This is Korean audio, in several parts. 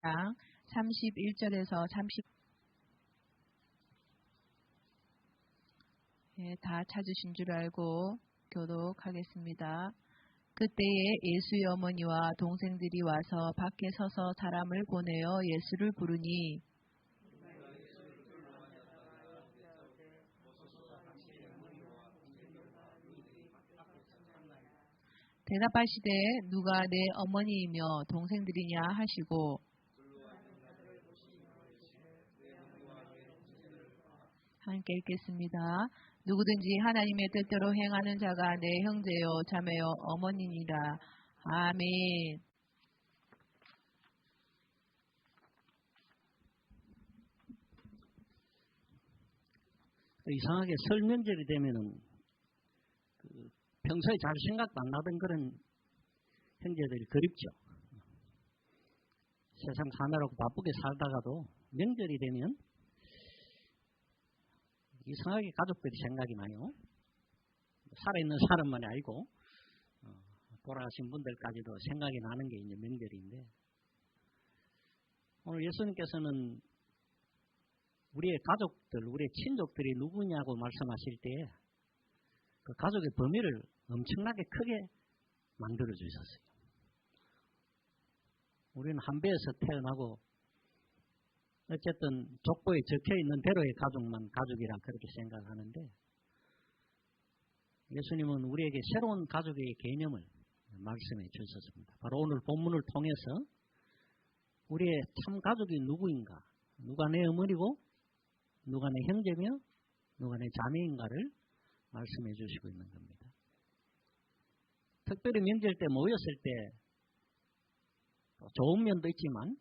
31절에서 30. 다 찾으신 줄 알고 교독하겠습니다. 그때에 예수의 어머니와 동생들이 와서 밖에 서서 사람을 보내어 예수를 부르니 대답하시되 누가 내 어머니이며 동생들이냐 하시고 함께 읽겠습니다. 누구든지 하나님의 뜻대로 행하는 자가 내 형제요 자매요 어머니니라. 아멘. 이상하게 설 명절이 되면은 평소에 잘 생각도 안 나던 그런 형제들이 그립죠. 세상 사느라고 바쁘게 살다가도 명절이 되면 이상하게 가족들이 생각이 나요. 살아있는 사람만이 아니고 돌아가신 분들까지도 생각이 나는 게 이제 명절인데, 오늘 예수님께서는 우리의 가족들, 우리의 친족들이 누구냐고 말씀하실 때 그 가족의 범위를 엄청나게 크게 만들어 주셨어요. 우리는 한 배에서 태어나고 어쨌든 족보에 적혀있는 대로의 가족만 가족이라 그렇게 생각하는데, 예수님은 우리에게 새로운 가족의 개념을 말씀해 주셨습니다. 바로 오늘 본문을 통해서 우리의 참 가족이 누구인가, 누가 내 어머니고 누가 내 형제며 누가 내 자매인가를 말씀해 주시고 있는 겁니다. 특별히 명절 때 모였을 때 좋은 면도 있지만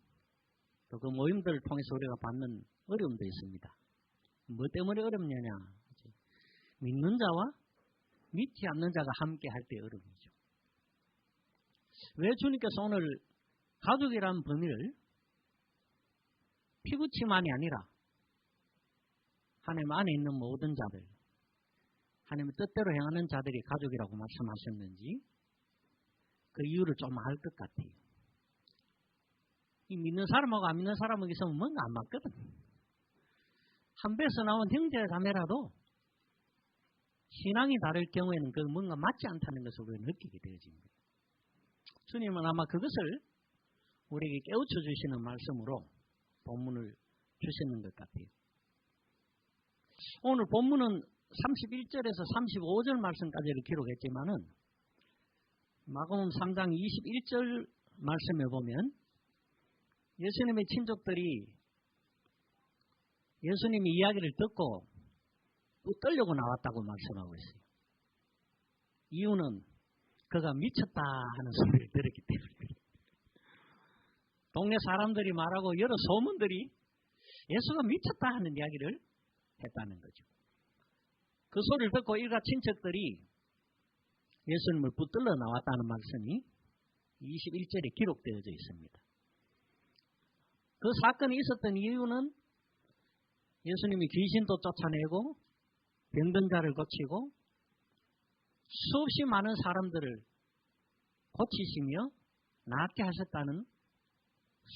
또 그 모임들을 통해서 우리가 받는 어려움도 있습니다. 뭐 때문에 어렵느냐? 믿는 자와 믿지 않는 자가 함께 할 때 어려움이죠. 왜 주님께서 오늘 가족이라는 범위를 피부치만이 아니라 하나님 안에 있는 모든 자들, 하나님의 뜻대로 행하는 자들이 가족이라고 말씀하셨는지 그 이유를 좀 알 것 같아요. 이 믿는 사람하고 안 믿는 사람하고 있으면 뭔가 안 맞거든. 한 배에서 나온 형제 자매라도 신앙이 다를 경우에는 그 뭔가 맞지 않다는 것을 우리가 느끼게 되어집니다. 주님은 아마 그것을 우리에게 깨우쳐 주시는 말씀으로 본문을 주시는 것 같아요. 오늘 본문은 31절에서 35절 말씀까지를 기록했지만은 마가복음 3장 21절 말씀에 보면 예수님의 친족들이 예수님의 이야기를 듣고 붙들려고 나왔다고 말씀하고 있어요. 이유는 그가 미쳤다 하는 소리를 들었기 때문에. 동네 사람들이 말하고 여러 소문들이 예수가 미쳤다 하는 이야기를 했다는 거죠. 그 소리를 듣고 일가 친척들이 예수님을 붙들러 나왔다는 말씀이 21절에 기록되어져 있습니다. 그 사건이 있었던 이유는 예수님이 귀신도 쫓아내고 병든 자를 고치고 수없이 많은 사람들을 고치시며 낫게 하셨다는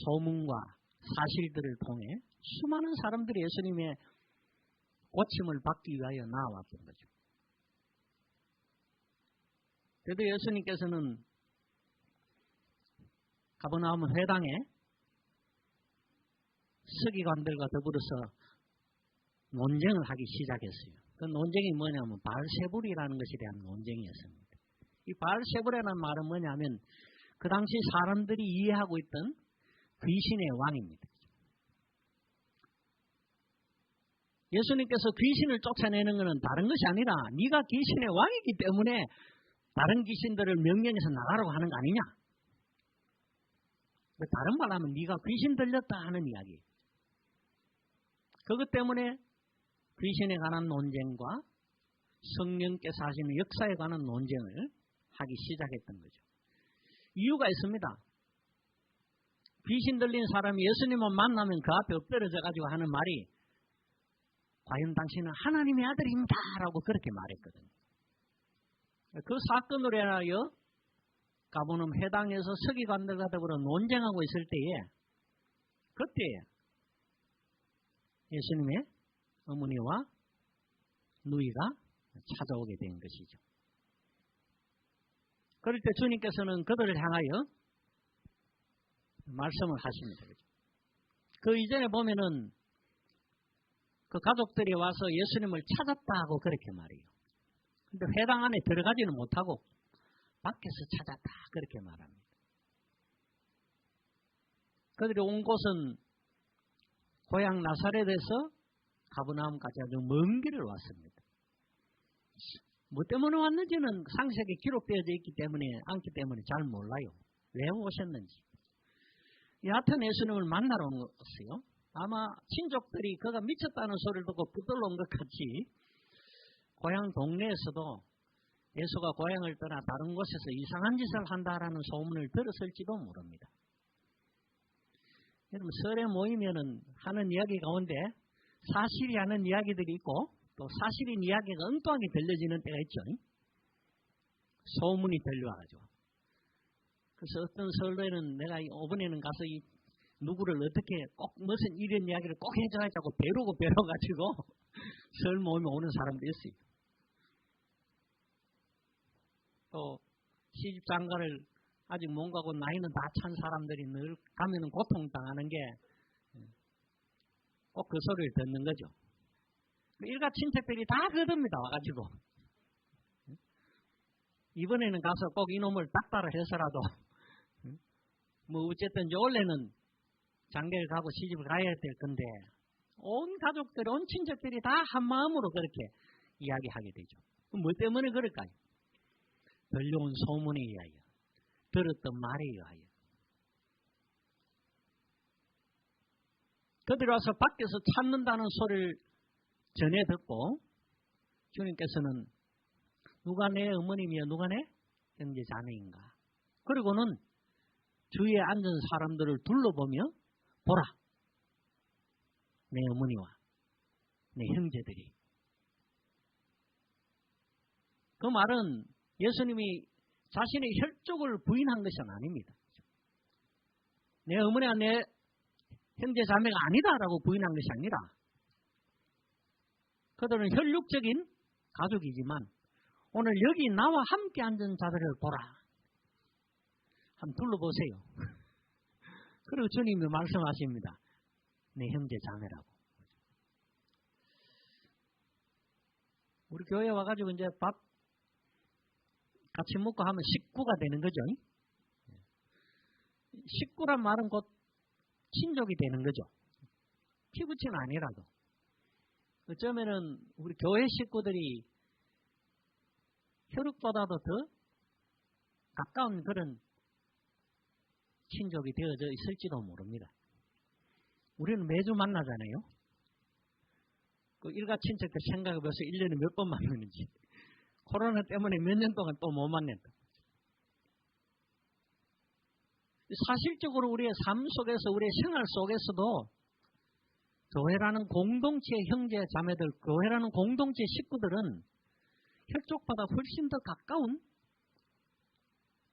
소문과 사실들을 통해 수많은 사람들이 예수님의 고침을 받기 위하여 나아왔던 거죠. 그래도 예수님께서는 가버나움 회당에 서기관들과 더불어서 논쟁을 하기 시작했어요. 그 논쟁이 뭐냐면 바알세불이라는 것에 대한 논쟁이었습니다. 이 바알세불이라는 말은 뭐냐면 그 당시 사람들이 이해하고 있던 귀신의 왕입니다. 예수님께서 귀신을 쫓아내는 것은 다른 것이 아니라 네가 귀신의 왕이기 때문에 다른 귀신들을 명령해서 나가라고 하는 거 아니냐? 다른 말하면 네가 귀신 들렸다 하는 이야기. 그것 때문에 귀신에 관한 논쟁과 성령께서 하시는 역사에 관한 논쟁을 하기 시작했던 거죠. 이유가 있습니다. 귀신 들린 사람이 예수님을 만나면 그 앞에 엎드려져 가지고 하는 말이 과연 당신은 하나님의 아들입니다 라고 그렇게 말했거든요. 그 사건으로 인하여 가버나움 회당에서 서기관들과 더불어 논쟁하고 있을 때에 그때 예수님의 어머니와 누이가 찾아오게 된 것이죠. 그럴 때 주님께서는 그들을 향하여 말씀을 하십니다. 그 이전에 보면은 그 가족들이 와서 예수님을 찾았다고 그렇게 말해요. 근데 회당 안에 들어가지는 못하고 밖에서 찾았다 그렇게 말합니다. 그들이 온 곳은 고향 나사렛에서 가버나움까지 아주 먼 길을 왔습니다. 뭐 때문에 왔는지는 상세하게 기록되어져 있기 때문에 않기 때문에 잘 몰라요. 왜 오셨는지. 여하튼 예수님을 만나러 온 것이요. 아마 친족들이 그가 미쳤다는 소리를 듣고 붙들러 온 것 같이 고향 동네에서도 예수가 고향을 떠나 다른 곳에서 이상한 짓을 한다라는 소문을 들었을지도 모릅니다. 여러분 설에 모이면은 하는 이야기 가운데 사실이 하는 이야기들이 있고 또 사실인 이야기가 엉뚱하게 들려지는 때가 있죠. 소문이 들려와가지고. 그래서 어떤 설에는 내가 이번에는 가서 이 누구를 어떻게 꼭 무슨 이런 이야기를 꼭 해줘야자고 배로가지고 설 모임에 오는 사람도 있어요. 또 시집 장가를 아직 못 가고 나이는 다 찬 사람들이 늘 가면은 고통당하는 게 꼭 그 소리를 듣는 거죠. 일가 친척들이 다 그럽니다. 와가지고 이번에는 가서 꼭 이놈을 닥달을 해서라도 뭐 어쨌든 원래는 장가를 가고 시집을 가야 될 건데 온 가족들, 온 친척들이 다 한 마음으로 그렇게 이야기하게 되죠. 뭐 때문에 그럴까요? 들려온 소문에 의하여, 들었던 말에 의하여. 그들이 와서 밖에서 찾는다는 소리를 전해 듣고 주님께서는 누가 내 어머님이여 누가 내 형제 자매인가. 그리고는 주위에 앉은 사람들을 둘러보며 보라. 내 어머니와 내 형제들이. 그 말은 예수님이 자신의 혈족을 부인한 것이 아닙니다. 내 어머니와 내 형제 자매가 아니다라고 부인한 것이 아니라 그들은 혈육적인 가족이지만 오늘 여기 나와 함께 앉은 자들을 보라. 한번 둘러보세요. 그리고 주님이 말씀하십니다. 내 형제 자매라고. 우리 교회 와가지고 이제 밥 같이 먹고 하면 식구가 되는 거죠. 식구란 말은 곧 친족이 되는 거죠. 피부친은 아니라도. 어쩌면은 우리 교회 식구들이 혈육보다도 더 가까운 그런 친족이 되어져 있을지도 모릅니다. 우리는 매주 만나잖아요. 그 일가 친척들 생각해보세요. 1년에 몇 번 만나는지. 코로나 때문에 몇 년 동안 또 못 만났다. 사실적으로 우리의 삶 속에서 우리의 생활 속에서도 교회라는 공동체의 형제 자매들, 교회라는 공동체의 식구들은 혈족보다 훨씬 더 가까운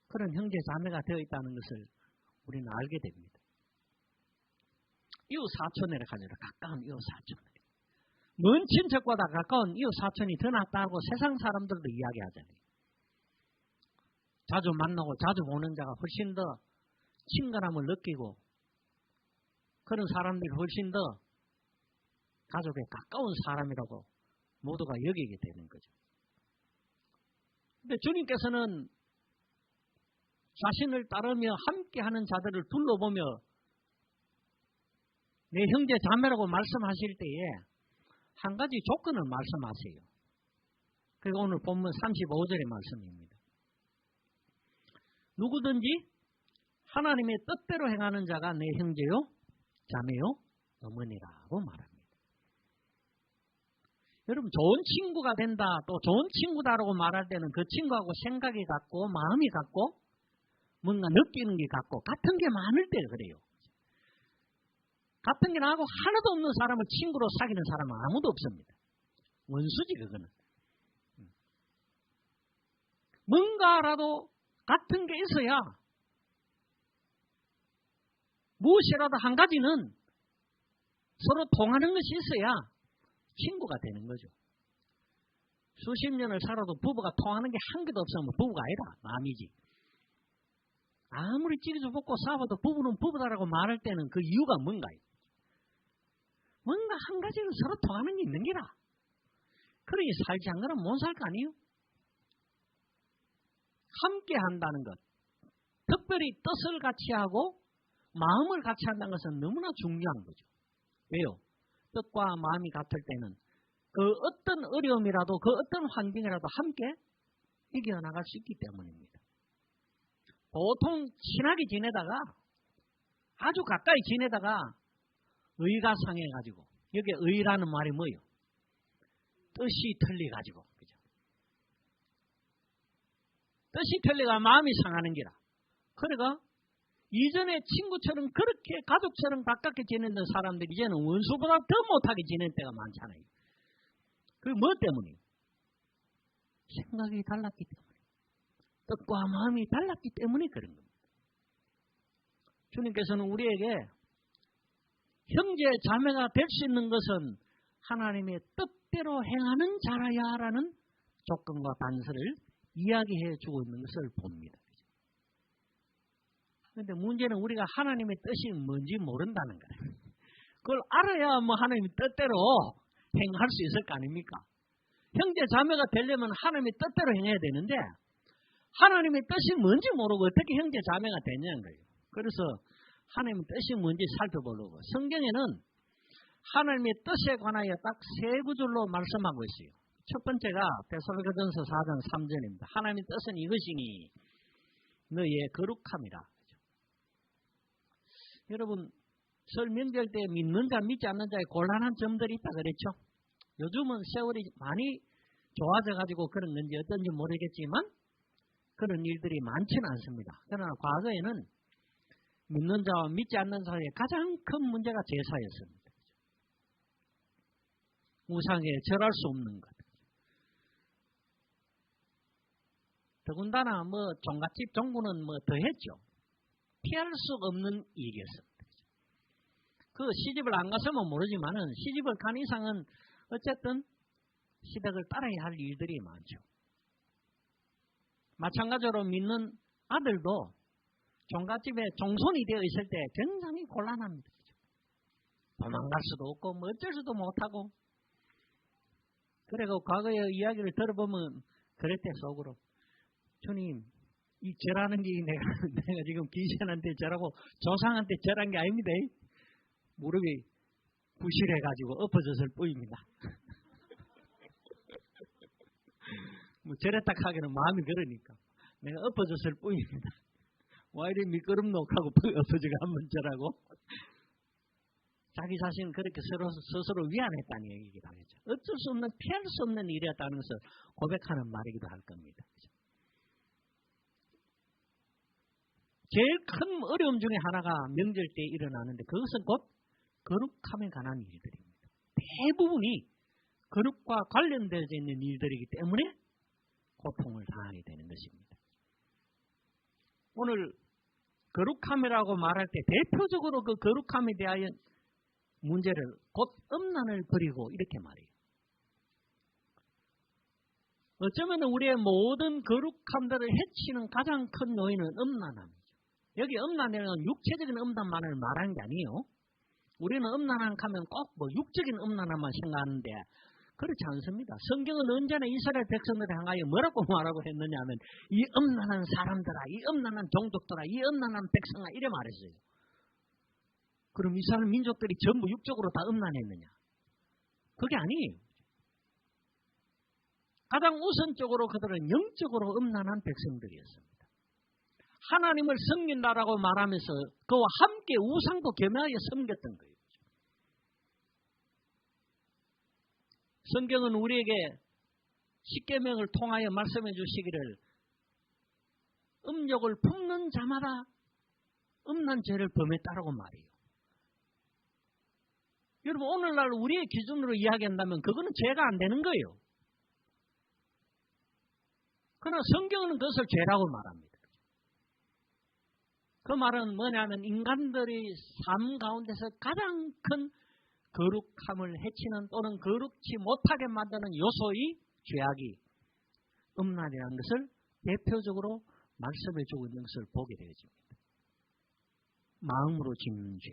그런 형제 자매가 되어 있다는 것을 우리는 알게 됩니다. 이웃 사촌이라 하죠. 가까운 이웃 사촌. 먼 친척보다 가까운 이웃 사촌이 더 낫다고 세상 사람들도 이야기하잖아요. 자주 만나고 자주 보는 자가 훨씬 더 친근함을 느끼고 그런 사람들이 훨씬 더 가족에 가까운 사람이라고 모두가 여기게 되는 거죠. 근데 주님께서는 자신을 따르며 함께하는 자들을 둘러보며 내 형제 자매라고 말씀하실 때에 한 가지 조건을 말씀하세요. 그게 오늘 본문 35절의 말씀입니다. 누구든지 하나님의 뜻대로 행하는 자가 내 형제요, 자매요, 어머니라고 말합니다. 여러분 좋은 친구가 된다, 또 좋은 친구다라고 말할 때는 그 친구하고 생각이 같고 마음이 같고 뭔가 느끼는 게 같고 같은 게 많을 때 그래요. 같은 게 나하고 하나도 없는 사람을 친구로 사귀는 사람은 아무도 없습니다. 원수지 그거는. 뭔가라도 같은 게 있어야 무엇이라도 한 가지는 서로 통하는 것이 있어야 친구가 되는 거죠. 수십 년을 살아도 부부가 통하는 게 한 개도 없으면 부부가 아니라 마음이지. 아무리 찌개도 볶고 싸워도 부부는 부부다라고 말할 때는 그 이유가 뭔가요? 뭔가 한 가지는 서로 통하는 게 있는 게라. 그러니 살지 않거나 못 살 거 아니에요? 함께 한다는 것, 특별히 뜻을 같이 하고 마음을 같이 한다는 것은 너무나 중요한 거죠. 왜요? 뜻과 마음이 같을 때는 그 어떤 어려움이라도 그 어떤 환경이라도 함께 이겨나갈 수 있기 때문입니다. 보통 친하게 지내다가 아주 가까이 지내다가 의가 상해가지고, 여기 의라는 말이 뭐예요? 뜻이 틀려가지고, 그죠? 뜻이 틀려가 마음이 상하는 기라. 그러니까 이전에 친구처럼 그렇게 가족처럼 가깝게 지내던 사람들이 이제는 원수보다 더 못하게 지낼 때가 많잖아요. 그게 뭐 때문이에요? 생각이 달랐기 때문에, 뜻과 마음이 달랐기 때문에 그런 겁니다. 주님께서는 우리에게 형제 자매가 될 수 있는 것은 하나님의 뜻대로 행하는 자라야라는 조건과 단서를 이야기해 주고 있는 것을 봅니다. 그런데 문제는 우리가 하나님의 뜻이 뭔지 모른다는 거예요. 그걸 알아야 뭐 하나님의 뜻대로 행할 수 있을 거 아닙니까? 형제 자매가 되려면 하나님의 뜻대로 행해야 되는데 하나님의 뜻이 뭔지 모르고 어떻게 형제 자매가 되냐는 거예요. 그래서 하나님의 뜻이 뭔지 살펴보려고 성경에는 하나님의 뜻에 관하여 딱 세 구절로 말씀하고 있어요. 첫 번째가 데살로니가전서 4장 3절입니다. 하나님의 뜻은 이것이니 너희의 거룩함이라. 여러분 설 명절 때 믿는 자 믿지 않는 자의 곤란한 점들이 있다 그랬죠. 요즘은 세월이 많이 좋아져가지고 그런 건지 어떤지 모르겠지만 그런 일들이 많지는 않습니다. 그러나 과거에는 믿는 자와 믿지 않는 자의 가장 큰 문제가 제사였습니다. 우상에 절할 수 없는 것. 더군다나 뭐 종갓집 종부는 뭐 더했죠. 피할 수 없는 일이었습니다. 그 시집을 안 갔으면 모르지만은 시집을 간 이상은 어쨌든 시댁을 따라야 할 일들이 많죠. 마찬가지로 믿는 아들도 종갓집에 종손이 되어 있을 때 굉장히 곤란합니다. 도망갈 수도 없고 뭐 어쩔 수도 못하고. 그래서 과거의 이야기를 들어보면 그랬대 속으로. 주님 이 절하는 게 내가 지금 귀신한테 절하고 조상한테 절한 게 아닙니다. 무릎이 부실해가지고 엎어졌을 뿐입니다. 뭐 절했다 하기는 마음이 그러니까 내가 엎어졌을 뿐입니다. 와 이리 미끄럼노 하고 엎어지고 한번 절하고 자기 자신은 그렇게 스스로 위안했다는 얘기기도 하겠죠. 어쩔 수 없는 피할 수 없는 일이었다는 것을 고백하는 말이기도 할 겁니다. 제일 큰 어려움 중에 하나가 명절 때 일어나는데 그것은 곧 거룩함에 관한 일들입니다. 대부분이 거룩과 관련되어 있는 일들이기 때문에 고통을 당하게 되는 것입니다. 오늘 거룩함이라고 말할 때 대표적으로 그 거룩함에 대하여 문제를 곧 음란을 버리고 이렇게 말해요. 어쩌면 우리의 모든 거룩함들을 해치는 가장 큰 요인은 음란함이죠. 여기 음란이라는 육체적인 음란만을 말하는 게 아니에요. 우리는 음란함 하면 꼭 뭐 육적인 음란함만 생각하는데 그렇지 않습니다. 성경은 언제나 이스라엘 백성들을 향하여 뭐라고 말하고 했느냐면 이 음란한 사람들아, 이 음란한 종족들아, 이 음란한 백성아 이래 말했어요. 그럼 이스라엘 민족들이 전부 육적으로 다 음란했느냐? 그게 아니에요. 가장 우선적으로 그들은 영적으로 음란한 백성들이었습니다. 하나님을 섬긴다라고 말하면서 그와 함께 우상도 겸하여 섬겼던 거예요. 성경은 우리에게 십계명을 통하여 말씀해 주시기를 음욕을 품는 자마다 음란 죄를 범했다라고 말해요. 여러분 오늘날 우리의 기준으로 이야기한다면 그거는 죄가 안 되는 거예요. 그러나 성경은 그것을 죄라고 말합니다. 그 말은 뭐냐면 인간들의 삶 가운데서 가장 큰 거룩함을 해치는 또는 거룩지 못하게 만드는 요소의 죄악이 음란이라는 것을 대표적으로 말씀해 주고 있는 것을 보게 되어집니다. 마음으로 짓는 죄.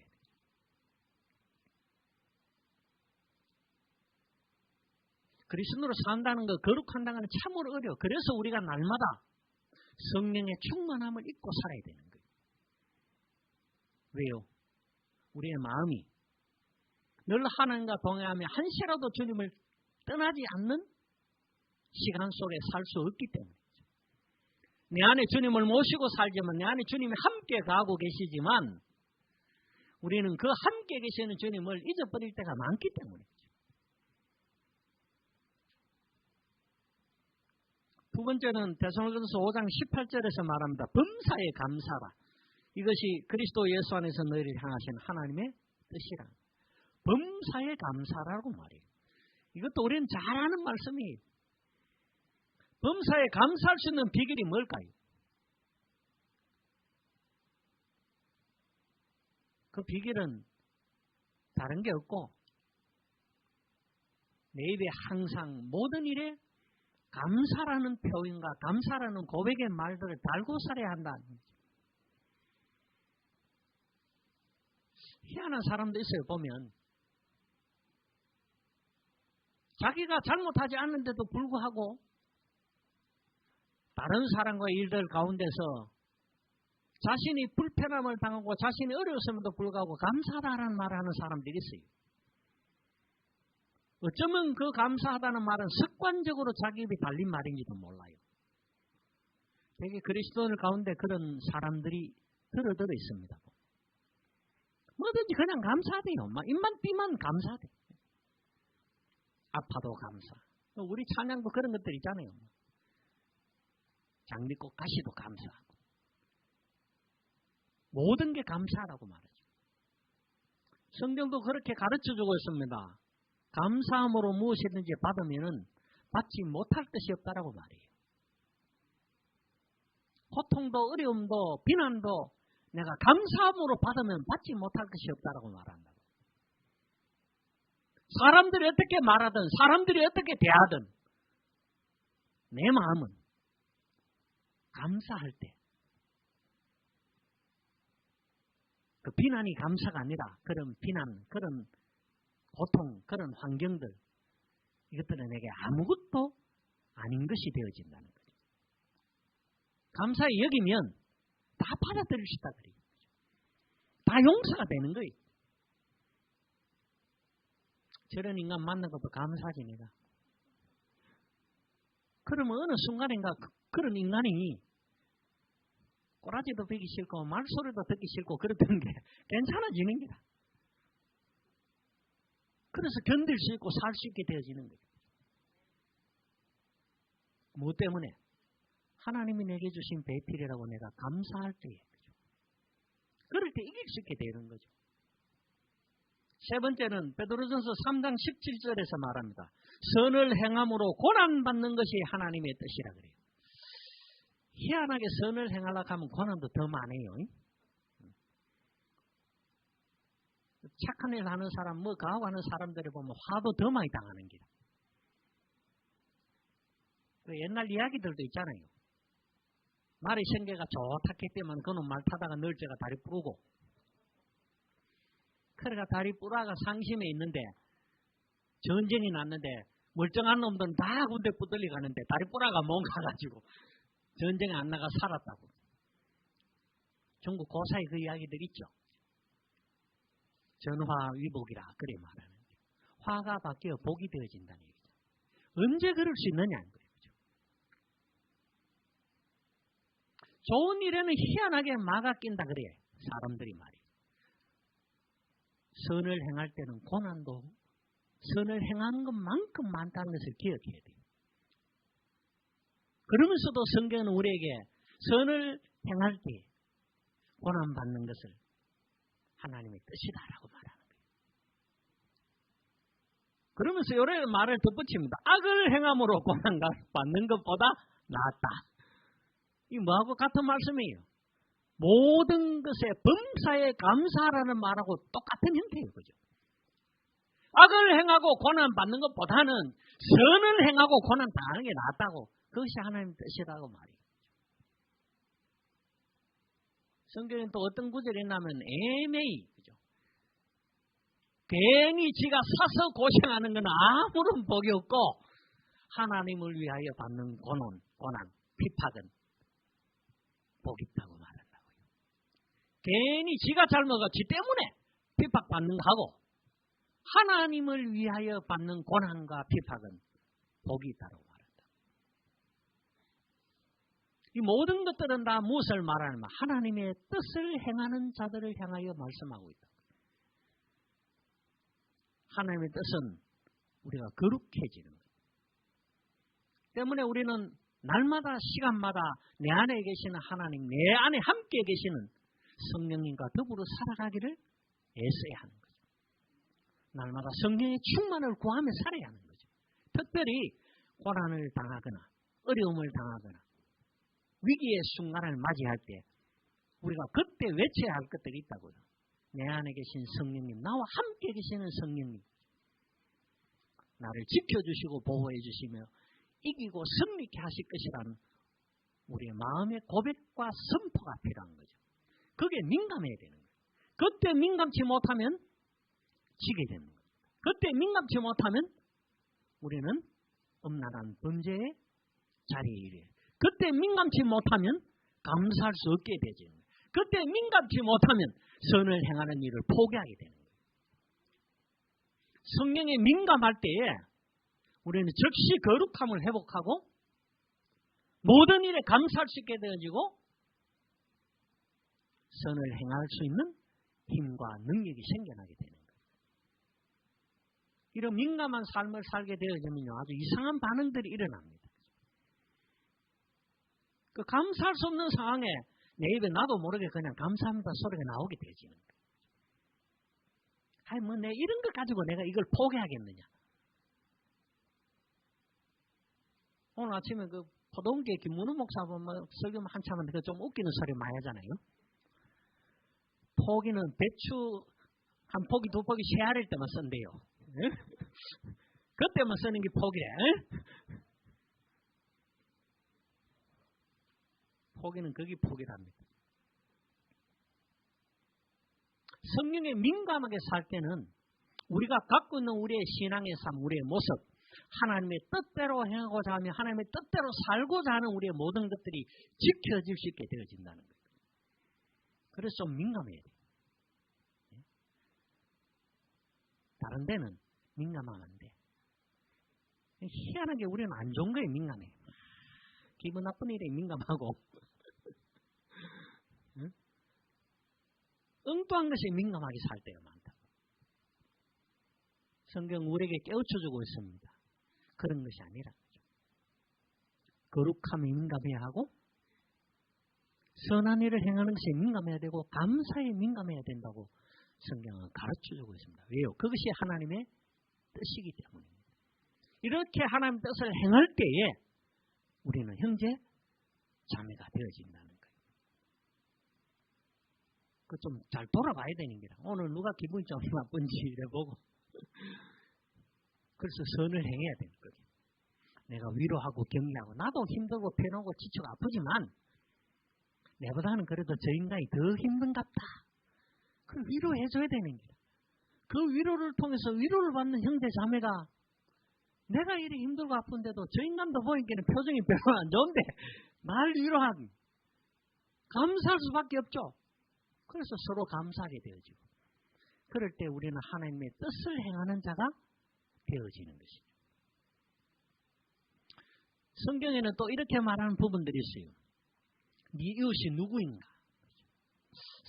그리스도로 산다는 것, 거룩한다는 건 참으로 어려워. 그래서 우리가 날마다 성령의 충만함을 잊고 살아야 되는 거예요. 왜요? 우리의 마음이 늘 하나님과 동행하며 한시라도 주님을 떠나지 않는 시간 속에 살 수 없기 때문이죠. 내 안에 주님을 모시고 살지만 내 안에 주님이 함께 가고 계시지만 우리는 그 함께 계시는 주님을 잊어버릴 때가 많기 때문이죠. 두 번째는 데살로니가서 5장 18절에서 말합니다. 범사에 감사라. 이것이 그리스도 예수 안에서 너희를 향하신 하나님의 뜻이라. 범사에 감사라고 말이에요. 이것도 우리는 잘 아는 말씀이에요. 범사에 감사할 수 있는 비결이 뭘까요? 그 비결은 다른 게 없고 내 입에 항상 모든 일에 감사라는 표현과 감사라는 고백의 말들을 달고 살아야 한다는 거죠. 희한한 사람도 있어요. 보면 자기가 잘못하지 않는데도 불구하고 다른 사람과의 일들 가운데서 자신이 불편함을 당하고 자신이 어려웠음에도 불구하고 감사하다는 말을 하는 사람들이 있어요. 어쩌면 그 감사하다는 말은 습관적으로 자기 입에 달린 말인지도 몰라요. 되게 그리스도인들 가운데 그런 사람들이 들어들어 있습니다. 뭐든지 그냥 감사하대요. 입만 삐만 감사하대. 아파도 감사. 우리 찬양도 그런 것들 있잖아요. 장미꽃 가시도 감사하고. 모든 게 감사하다고 말하죠. 성경도 그렇게 가르쳐주고 있습니다. 감사함으로 무엇이든지 받으면은 받지 못할 것이 없다라고 말해요. 고통도 어려움도 비난도 내가 감사함으로 받으면 받지 못할 것이 없다라고 말한다. 사람들이 어떻게 말하든 사람들이 어떻게 대하든 내 마음은 감사할 때 그 비난이 감사가 아니라 그런 비난, 그런 고통, 그런 환경들 이것들은 내게 아무것도 아닌 것이 되어진다는 거죠. 감사히 여기면 다 받아들일 수 있다 그래요. 다 용서가 되는 거예요. 저런 인간 만난 것도 감사하지 내가. 그러면 어느 순간인가 그런 인간이 꼬라지도 베기 싫고 말소리도 듣기 싫고 그러던 게 괜찮아지는 거다. 그래서 견딜 수 있고 살 수 있게 되어지는 거예요. 뭐 때문에? 하나님이 내게 주신 배필이라고 내가 감사할 때에. 그럴 때 이길 수 있게 되는 거죠. 세 번째는 베드로전서 3장 17절에서 말합니다. 선을 행함으로 고난받는 것이 하나님의 뜻이라 그래요. 희한하게 선을 행하려고 하면 고난도 더 많아요. 착한 일 하는 사람, 가하고 하는 사람들을 보면 화도 더 많이 당하는 기라. 옛날 이야기들도 있잖아요. 말의 생계가 좋다기 때문에 그놈 말 타다가 널째가 다리 부르고 그래가 다리 부라가 상심해 있는데 전쟁이 났는데 멀쩡한 놈들은 다 군대 붙들려 가는데 다리 부라가 멍가가지고 전쟁에 안 나가 살았다고. 중국 고사의 그 이야기들 있죠. 전화위복이라 그래 말하는 거예요. 화가 바뀌어 복이 되어진다는 얘기죠. 언제 그럴 수 있느냐는 거예요. 좋은 일에는 희한하게 막아 낀다 그래요. 사람들이 말이에요. 선을 행할 때는 고난도 선을 행하는 것만큼 많다는 것을 기억해야 돼요. 그러면서도 성경은 우리에게 선을 행할 때 고난받는 것을 하나님의 뜻이다라고 말하는 거예요. 그러면서 이런 말을 덧붙입니다. 악을 행함으로 고난받는 것보다 낫다. 이 뭐하고 같은 말씀이에요. 모든 것에 범사에 감사하라는 말하고 똑같은 형태예요. 그죠? 악을 행하고 고난받는 것보다는 선을 행하고 고난 당하는 게 낫다고. 그것이 하나님의 뜻이라고 말이에요. 성경에 또 어떤 구절이 있냐면 애매히, 그죠? 괜히 지가 사서 고생하는 건 아무런 복이 없고 하나님을 위하여 받는 고난, 비판은 복이 있다고 말한다고요. 괜히 지가 잘못하고 지 때문에 비판받는 거하고 하나님을 위하여 받는 고난과 비판은 복이 있다고 말한다. 이 모든 것들은 다 무엇을 말하냐면 하나님의 뜻을 행하는 자들을 향하여 말씀하고 있다. 하나님의 뜻은 우리가 거룩해지는 것. 때문에 우리는 날마다 시간마다 내 안에 계시는 하나님, 내 안에 함께 계시는 성령님과 더불어 살아가기를 애써야 하는 거죠. 날마다 성령의 충만을 구하며 살아야 하는 거죠. 특별히 고난을 당하거나 어려움을 당하거나 위기의 순간을 맞이할 때 우리가 그때 외쳐야 할 것들이 있다고요. 내 안에 계신 성령님, 나와 함께 계시는 성령님, 나를 지켜주시고 보호해 주시며 이기고 승리케 하실 것이라는 우리의 마음의 고백과 선포가 필요한 거죠. 그게 민감해야 되는 거예요. 그때 민감치 못하면 지게 되는 거예요. 그때 민감치 못하면 우리는 엄란한 범죄의 자리에 이르요. 그때 민감치 못하면 감사할 수 없게 되죠. 그때 민감치 못하면 선을 행하는 일을 포기하게 되는 거예요. 성령에 민감할 때에 우리는 즉시 거룩함을 회복하고 모든 일에 감사할 수 있게 되어지고 선을 행할 수 있는 힘과 능력이 생겨나게 되는 거예요. 이런 민감한 삶을 살게 되어지면요, 아주 이상한 반응들이 일어납니다. 그 감사할 수 없는 상황에 내 입에 나도 모르게 그냥 감사합니다 소리가 나오게 되지는 거예요. 아니 뭐 내 이런 것 가지고 내가 이걸 포기하겠느냐. 오늘 아침에 그 포동계 김문우 목사 보면 설교 한참 하는데 좀 웃기는 소리 많이 하잖아요. 포기는 배추 한 포기 두 포기 세 알일 때만 쓴대요. 그때만 쓰는 게 포기래. 포기는 그게 포기랍니다. 성령에 민감하게 살 때는 우리가 갖고 있는 우리의 신앙의 삶, 우리의 모습, 하나님의 뜻대로 행하고자 하며 하나님의 뜻대로 살고자 하는 우리의 모든 것들이 지켜질 수 있게 되어진다는 거예요. 그래서 좀 민감해야 돼요. 다른 데는 민감하면 안 돼. 희한하게 우리는 안 좋은 거에 민감해. 기분 나쁜 일에 민감하고 엉뚱한 것에 민감하게 살 때가 많다. 성경 우리에게 깨우쳐주고 있습니다. 그런 것이 아니라 거룩함에 민감해야 하고 선한 일을 행하는 것에 민감해야 되고 감사에 민감해야 된다고 성경은 가르쳐주고 있습니다. 왜요? 그것이 하나님의 뜻이기 때문입니다. 이렇게 하나님의 뜻을 행할 때에 우리는 형제, 자매가 되어진다는 거예요. 그 좀 잘 돌아봐야 되는 게라. 오늘 누가 기분이 좀 나쁜지 이래 보고 그래서 선을 행해야 되는 거예요. 내가 위로하고 격려하고 나도 힘들고 피곤하고 지치고 아프지만 내보다는 그래도 저 인간이 더 힘든갑다. 그걸 위로해줘야 되는 거예요. 그 위로를 통해서 위로를 받는 형제 자매가 내가 이리 힘들고 아픈데도 저 인간도 보이기에는 표정이 별로 안 좋은데 날 위로하기 감사할 수밖에 없죠. 그래서 서로 감사하게 되어지고 그럴 때 우리는 하나님의 뜻을 행하는 자가 되어지는 것이죠. 성경에는 또 이렇게 말하는 부분들이 있어요. 네 이웃이 누구인가?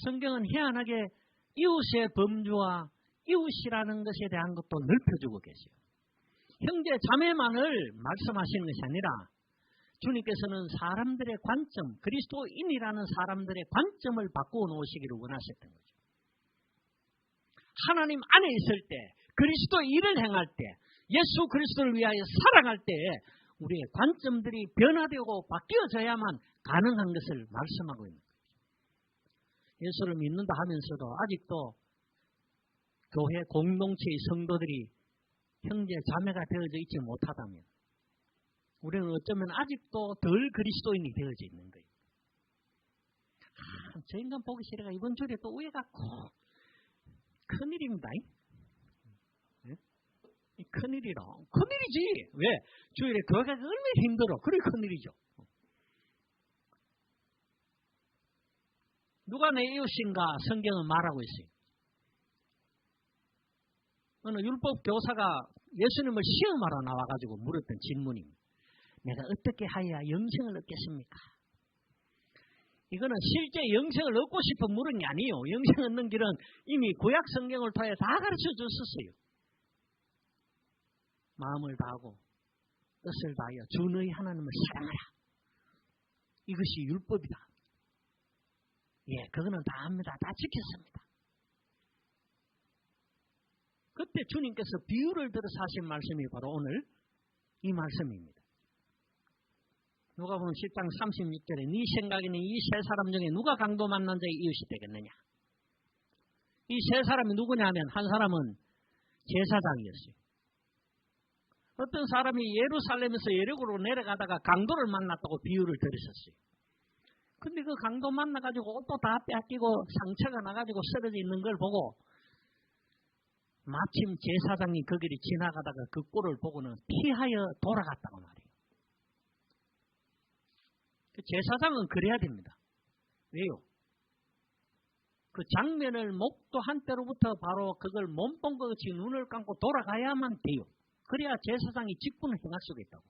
성경은 희한하게 이웃의 범주와 이웃이라는 것에 대한 것도 넓혀주고 계세요. 형제 자매만을 말씀하시는 것이 아니라 주님께서는 사람들의 관점, 그리스도인이라는 사람들의 관점을 바꾸어 놓으시기를 원하셨던 거죠. 하나님 안에 있을 때, 그리스도 일을 행할 때, 예수 그리스도를 위하여 살아갈 때 우리의 관점들이 변화되고 바뀌어져야만 가능한 것을 말씀하고 있는 거예요. 예수를 믿는다 하면서도 아직도 교회 공동체의 성도들이 형제 자매가 되어져 있지 못하다면 우리는 어쩌면 아직도 덜 그리스도인이 되어져 있는 거예요. 저 인간 보기 싫어가 이번 주에 또 우에 갖고 큰일입니다. 큰일이라. 큰일이지. 왜? 주일에 교회 가기 얼마나 힘들어. 그래 큰일이죠. 누가 내 이웃인가 성경은 말하고 있어요. 어느 율법 교사가 예수님을 시험하러 나와가지고 물었던 질문입니다. 내가 어떻게 하여야 영생을 얻겠습니까? 이거는 실제 영생을 얻고 싶어 물은 게 아니에요. 영생 얻는 길은 이미 구약 성경을 통해 다 가르쳐 줬었어요. 마음을 다하고 뜻을 다하여 주 너희 하나님을 사랑하라. 이것이 율법이다. 예, 그거는 다 합니다. 다 지켰습니다. 그때 주님께서 비유를 들어서 하신 말씀이 바로 오늘 이 말씀입니다. 누가복음 10장 36절에 네 생각에는 이 세 사람 중에 누가 강도 만난 자의 이웃이 되겠느냐. 이 세 사람이 누구냐 하면 한 사람은 제사장이었어요. 어떤 사람이 예루살렘에서 예리고로 내려가다가 강도를 만났다고 비유를 들으셨어요. 근데 그 강도 만나가지고 옷도 다 뺏기고 상처가 나가지고 쓰러져 있는 걸 보고 마침 제사장이 그 길이 지나가다가 그 꼴을 보고는 피하여 돌아갔다고 말이에요. 제사장은 그래야 됩니다. 왜요? 그 장면을 목도 한때로부터 바로 그걸 몸본 것 같이 눈을 감고 돌아가야만 돼요. 그래야 제사장이 직분을 행할 수가 있다고.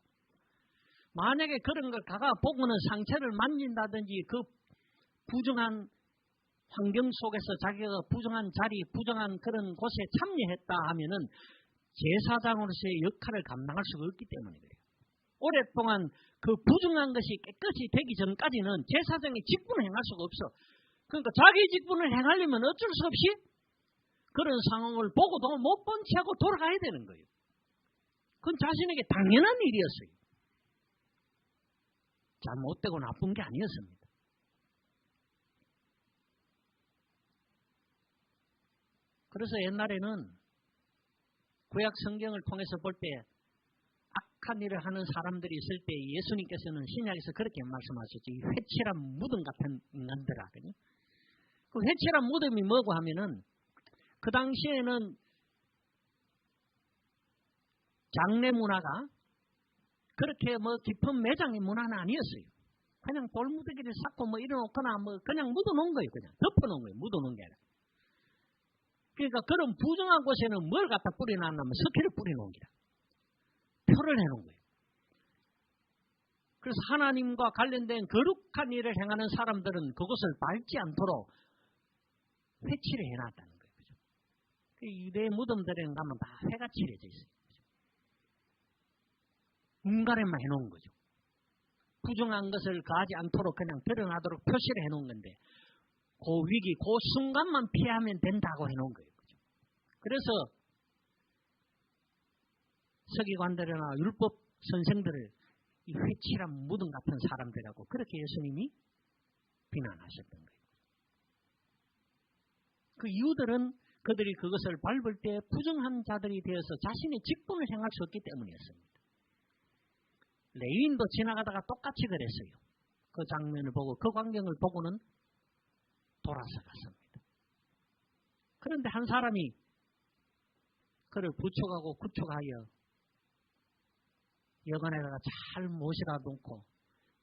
만약에 그런 걸 가가 보고는 상처를 만진다든지 그 부정한 환경 속에서 자기가 부정한 자리, 부정한 그런 곳에 참여했다 하면은 제사장으로서의 역할을 감당할 수가 없기 때문에 그래요. 오랫동안 그 부정한 것이 깨끗이 되기 전까지는 제사장이 직분을 행할 수가 없어. 그러니까 자기 직분을 행하려면 어쩔 수 없이 그런 상황을 보고도 못 본 채하고 돌아가야 되는 거예요. 그건 자신에게 당연한 일이었어요. 잘못되고 나쁜 게 아니었습니다. 그래서 옛날에는 구약 성경을 통해서 볼 때 악한 일을 하는 사람들이 있을 때 예수님께서는 신약에서 그렇게 말씀하셨죠. 이 회칠한 무덤 같은 인간들하거든요. 그 회칠한 무덤이 뭐고 하면은 그 당시에는 장례 문화가 그렇게 뭐 깊은 매장의 문화는 아니었어요. 그냥 돌무더기를 쌓고 뭐 이래놓거나 뭐 그냥 묻어놓은 거예요. 그냥 덮어놓은 거예요. 묻어놓은 게 아니라. 그러니까 그런 부정한 곳에는 뭘 갖다 뿌려놨냐면 석회를 뿌려놓은 기라. 표를 해놓은 거예요. 그래서 하나님과 관련된 거룩한 일을 행하는 사람들은 그것을 밟지 않도록 회칠을 해놨다는 거예요. 그죠? 유대 무덤들에는 가면 다 회가 칠해져 있어요. 눈가래만 해놓은 거죠. 부정한 것을 가하지 않도록 그냥 드러나도록 표시를 해놓은 건데 그 위기, 그 순간만 피하면 된다고 해놓은 거예요. 그죠? 그래서 서기관들이나 율법 선생들을 이 회칠한 무덤 같은 사람들이라고 그렇게 예수님이 비난하셨던 거예요. 그 이유들은 그들이 그것을 밟을 때 부정한 자들이 되어서 자신의 직분을 행할 수 없기 때문이었습니다. 레위인도 지나가다가 똑같이 그랬어요. 그 장면을 보고 그 광경을 보고는 돌아서 갔습니다. 그런데 한 사람이 그를 부축하고 구축하여 여관에다가 잘 모시다 놓고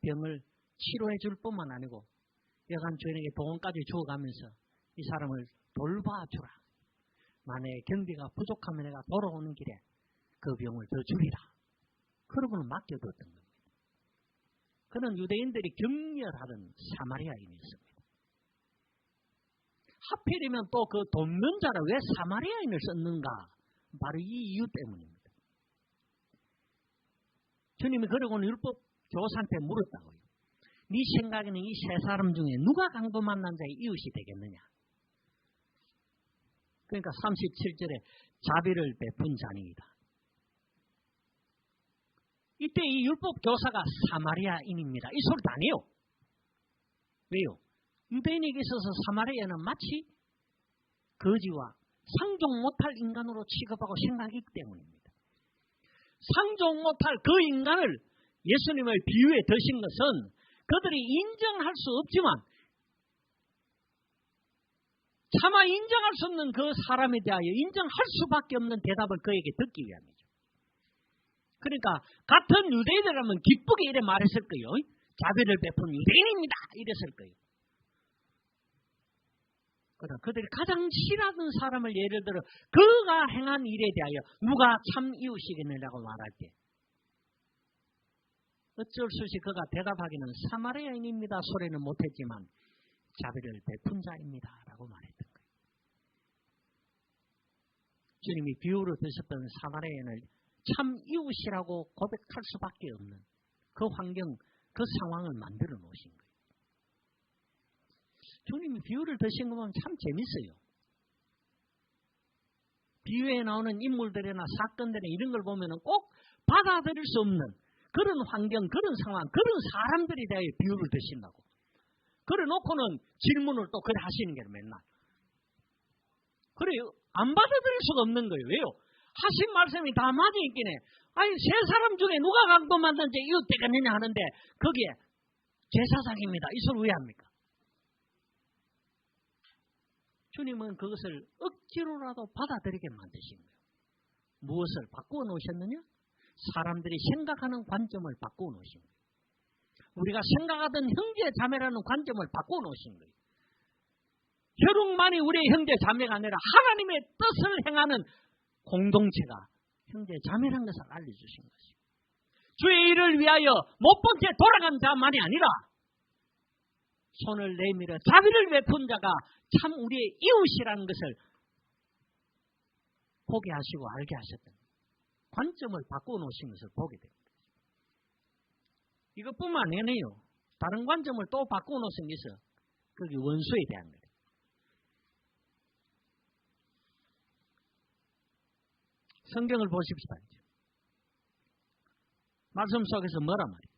병을 치료해 줄 뿐만 아니고 여관 주인에게 돈까지 주어가면서 이 사람을 돌봐주라. 만약에 경비가 부족하면 내가 돌아오는 길에 그 병을 더 주리라. 그러고는 맡겨뒀던 겁니다. 그는 유대인들이 경멸하던 사마리아인이었습니다. 하필이면 또 그 돕는 자를 왜 사마리아인을 썼는가? 바로 이 이유 때문입니다. 주님이 그러고는 율법 교사한테 물었다고요. 네 생각에는 이 세 사람 중에 누가 강도 만난 자의 이웃이 되겠느냐? 그러니까 37절에 자비를 베푼 자니이다. 이때 이 율법 교사가 사마리아인입니다. 이 소리도 안 해요. 왜요? 유대인에게 있어서 사마리아는 마치 거지와 상종 못할 인간으로 취급하고 생각하기 때문입니다. 상종 못할 그 인간을 예수님의 비유에 드신 것은 그들이 인정할 수 없지만 차마 인정할 수 없는 그 사람에 대하여 인정할 수밖에 없는 대답을 그에게 듣기 위함이죠. 그러니까 같은 유대인이라면 기쁘게 이래 말했을 거예요. 자비를 베푼 유대인입니다. 이랬을 거예요. 그러나 그들이 가장 싫어하는 사람을 예를 들어 그가 행한 일에 대하여 누가 참 이웃이겠느냐고 말할 때 어쩔 수 없이 그가 대답하기는 사마리아인입니다. 소리는 못했지만 자비를 베푼 자입니다. 라고 말했던 거예요. 주님이 비유로 드셨던 사마리아인을 참 이웃이라고 고백할 수밖에 없는 그 환경, 그 상황을 만들어 놓으신 거예요. 주님이 비유를 드신 거 보면 참 재밌어요. 비유에 나오는 인물들이나 사건들이나 이런 걸 보면 꼭 받아들일 수 없는 그런 환경, 그런 상황, 그런 사람들에 대해 비유를 드신다고. 그래 놓고는 질문을 또 그래 하시는 게 맨날. 그래요. 안 받아들일 수가 없는 거예요. 왜요? 하신 말씀이 다 맞으니까 아니 세 사람 중에 누가 강도 만든지 이웃 되겠느냐 하는데 거기에 제사장입니다. 이 소리 왜 합니까? 주님은 그것을 억지로라도 받아들이게 만드신 거예요. 무엇을 바꾸어 놓으셨느냐? 사람들이 생각하는 관점을 바꾸어 놓으신 거예요. 우리가 생각하던 형제 자매라는 관점을 바꾸어 놓으신 거예요. 혈육만이 우리의 형제 자매가 아니라 하나님의 뜻을 행하는 공동체가 형제 자매라는 것을 알려주신 것이에요. 주의 일을 위하여 못 본 채 돌아간 자만이 아니라 손을 내밀어 자비를 베푼 자가 참 우리의 이웃이라는 것을 보게 하시고 알게 하셨던 관점을 바꾸어 놓으신 것을 보게 됩니다. 이것뿐만 아니에요. 다른 관점을 또 바꾸어 놓으신 게 있어요. 그게 원수에 대한 거예요. 성경을 보십시다. 말씀 속에서 뭐란 말이에요?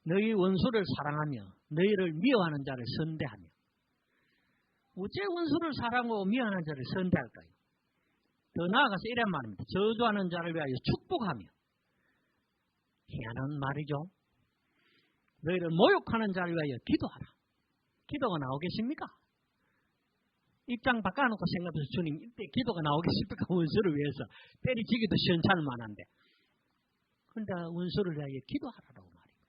너희 원수를 사랑하며 너희를 미워하는 자를 선대하며. 어째 원수를 사랑하고 미워하는 자를 선대할까요? 더 나아가서 이런 말입니다. 저주하는 자를 위하여 축복하며. 희한한 말이죠. 너희를 모욕하는 자를 위하여 기도하라. 기도가 나오겠습니까? 입장 바꿔놓고 생각해서 주님 이때 기도가 나오겠습니까? 원수를 위해서 때리치기도 시원찮을 만한데. 그런데 원수를 위하여 기도하라고 말이에요.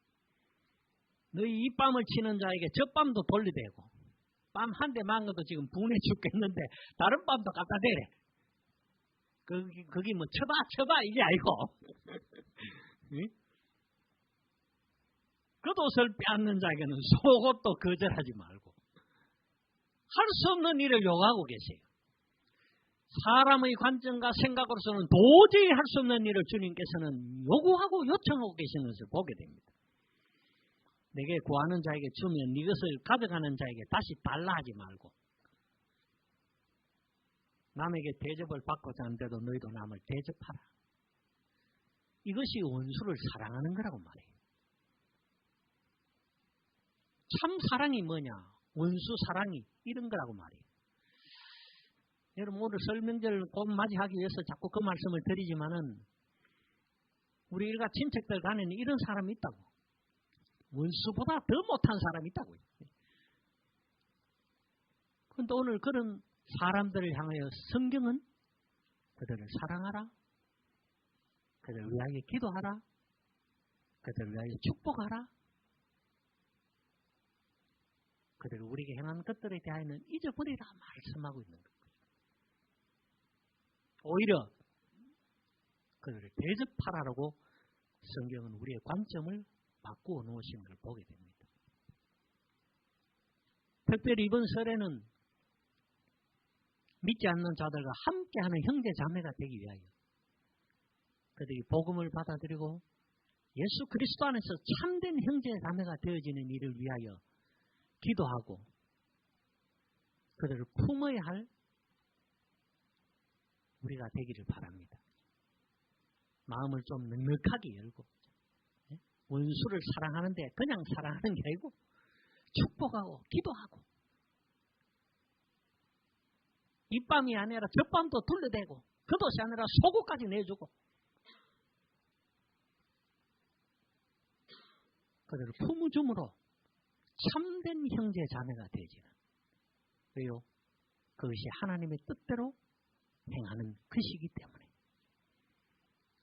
너희 이 밤을 치는 자에게 저 밤도 돌려대고 밤 한 대 맞은 것도 지금 분해 죽겠는데 다른 밤도 갖다 대래. 거기 뭐 쳐봐 이게 아니고 응? 겉옷을 빼앗는 자에게는 속옷도 거절하지 말고 할 수 없는 일을 요구하고 계세요. 사람의 관점과 생각으로서는 도저히 할 수 없는 일을 주님께서는 요구하고 요청하고 계시는 것을 보게 됩니다. 내게 구하는 자에게 주면 이것을 가져가는 자에게 다시 달라 하지 말고 남에게 대접을 받고자 하는데도 너희도 남을 대접하라. 이것이 원수를 사랑하는 거라고 말해요. 참 사랑이 뭐냐? 원수 사랑이 이런 거라고 말해요. 여러분 오늘 설명절 곧 맞이하기 위해서 자꾸 그 말씀을 드리지만은 우리 일가 친척들 간에는 이런 사람이 있다고. 원수보다 더 못한 사람이 있다고요. 그런데 오늘 그런 사람들을 향하여 성경은 그들을 사랑하라. 그들을 위하여 기도하라. 그들을 위하여 축복하라. 그들을 우리에게 행한 것들에 대하여는 잊어버리라 말씀하고 있는 거예요. 오히려 그들을 대접하라고 성경은 우리의 관점을 바꾸어 놓으신 걸 보게 됩니다. 특별히 이번 설에는 믿지 않는 자들과 함께하는 형제 자매가 되기 위하여 그들이 복음을 받아들이고 예수 그리스도 안에서 참된 형제 자매가 되어지는 일을 위하여 기도하고 그들을 품어야 할 우리가 되기를 바랍니다. 마음을 좀 넉넉하게 열고 원수를 사랑하는데 그냥 사랑하는 게 아니고 축복하고 기도하고 이 밤이 아니라 저 밤도 둘러대고 그것이 아니라 속옷까지 내주고 그들을 품어줌으로 참된 형제 자매가 되지는 왜요? 그것이 하나님의 뜻대로 행하는 것이기 때문에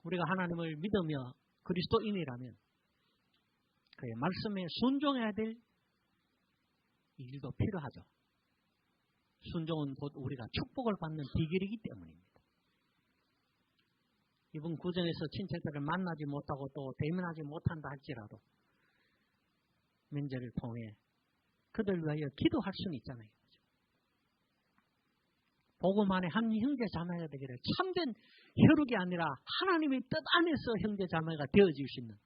우리가 하나님을 믿으며 그리스도인이라면 그의 말씀에 순종해야 될 일도 필요하죠. 순종은 곧 우리가 축복을 받는 비결이기 때문입니다. 이번 구정에서 친척들을 만나지 못하고 또 대면하지 못한다 할지라도 명절을 통해 그들 위하여 기도할 수는 있잖아요. 복음 안에 한 형제 자매가 되기를 참된 혈육이 아니라 하나님의 뜻 안에서 형제 자매가 되어질 수 있는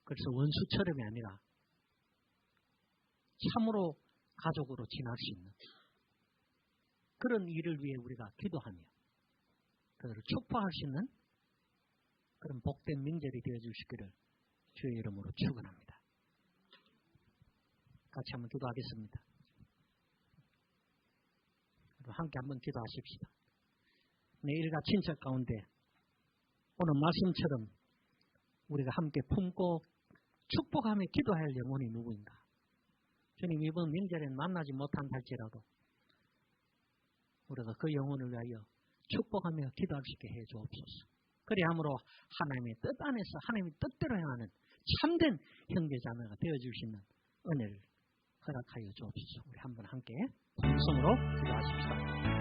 그래서 원수처럼이 아니라 참으로 가족으로 지날 수 있는 그런 일을 위해 우리가 기도하며 그들을 축복할 수 있는 그런 복된 명절이 되어줄 수 있기를 주의 이름으로 축원합니다. 같이 한번 기도하겠습니다. 함께 한번 기도하십시다. 내 일가 친척 가운데 오늘 말씀처럼 우리가 함께 품고 축복하며 기도할 영혼이 누구인가? 주님 이번 명절엔 만나지 못한다 할지라도 우리가 그 영혼을 위하여 축복하며 기도할 수 있게 해 주옵소서. 그리함으로 하나님의 뜻 안에서 하나님의 뜻대로 행하는 참된 형제자매가 되어줄 수 있는 은혜를 허락하여 주옵소서. 우리 한번 함께 통성으로 기도하십시다.